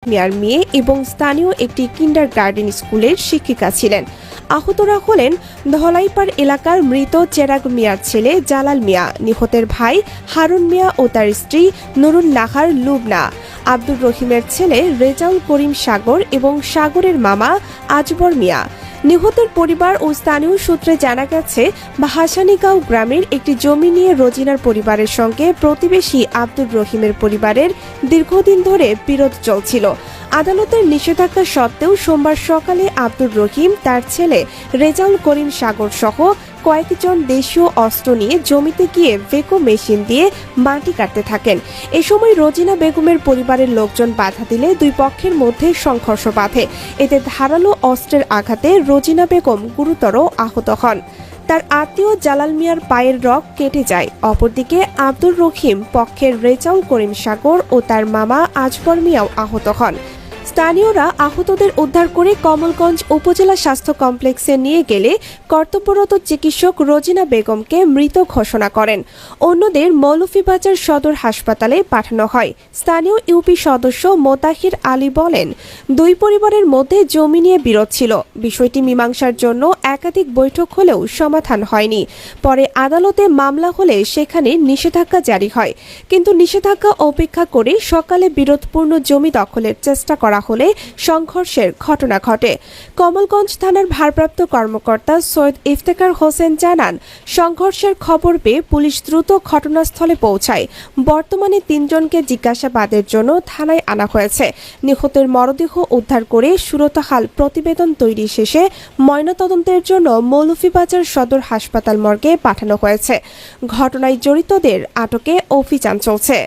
মিয়ার মেয়ে এবং স্থানীয় একটি কিন্ডারগার্টেন স্কুলের শিক্ষিকা ছিলেন। আহতরা হলেন ধলাইপাড় এলাকার মৃত চেরাগ মিয়ার ছেলে জালাল মিয়া, নিহতের ভাই হারুন মিয়া ও তার স্ত্রী নুরুল্লাহার লুবনা, আব্দুর রহিমের ছেলে রেজাউল করিম সাগর এবং সাগরের মামা আজবর মিয়া। নিহতের পরিবার ও স্থানীয় সূত্রে জানা গেছে, হাসানীগাঁও গ্রামের একটি জমি নিয়ে রোজিনার পরিবারের সঙ্গে প্রতিবেশী আব্দুর রহিমের পরিবারের দীর্ঘদিন ধরে বিরোধ চলছিল। আদালতের নিষেধাজ্ঞা সত্ত্বেও সোমবার সকালে আব্দুর রহিম, তার ছেলে রেজাউল করিম সাগর সহ কয়েকজন দেশীয় অস্ত্র নিয়ে জমিতে গিয়ে ভেকো মেশিন দিয়ে মাটি কাটতে থাকেন। এ সময় রোজিনা বেগমের পরিবারের লোকজন বাধা দিলে দুই পক্ষের মধ্যে সংঘর্ষ বাধে। এতে ধারালো অস্ত্রের আঘাতে রোজিনা বেগম গুরুতর আহত হন। তার আত্মীয় জালাল মিয়ার পায়ের রগ কেটে যায়। অপরদিকে আব্দুর রহিম পক্ষের রেজাউল করিম সাগর ও তার মামা আজবর মিয়াও আহত হন। স্থানীয়রা আহতদের উদ্ধার করে কমলগঞ্জ উপজেলা স্বাস্থ্য কমপ্লেক্সে নিয়ে গেলে কর্তব্যরত চিকিৎসক রোজিনা বেগমকে মৃত ঘোষণা করেন। অন্যদের মৌলভীবাজার সদর হাসপাতালে পাঠানো হয়। স্থানীয় ইউপি সদস্য মোতাহির আলী বলেন, দুই পরিবারের মধ্যে জমি নিয়ে বিরোধ ছিল। বিষয়টি মীমাংসার জন্য একাধিক বৈঠক হলেও সমাধান হয়নি। পরে আদালতে মামলা হলে সেখানে নিষেধাজ্ঞা জারি হয়, কিন্তু নিষেধাজ্ঞা উপেক্ষা করে সকালে বিরোধপূর্ণ জমি দখলের চেষ্টা করা হলে সংঘর্ষের ঘটনা ঘটে। কমলগঞ্জ থানার ভারপ্রাপ্ত কর্মকর্তা সৈয়দ ইফতেখার হোসেন জানান, সংঘর্ষের খবর পেয়ে পুলিশ দ্রুত ঘটনাস্থলে পৌঁছায়। বর্তমানে ৩ জনকে জিজ্ঞাসাবাদের জন্য থানায় আনা হয়েছে। নিহতের মরদেহ উদ্ধার করে সুরতহাল প্রতিবেদন তৈরি শেষে ময়নাতদন্তের জন্য মৌলভীবাজার সদর হাসপাতাল মর্গে পাঠানো হয়েছে। ঘটনায় জড়িতদের আটকে অভিযান চলছে।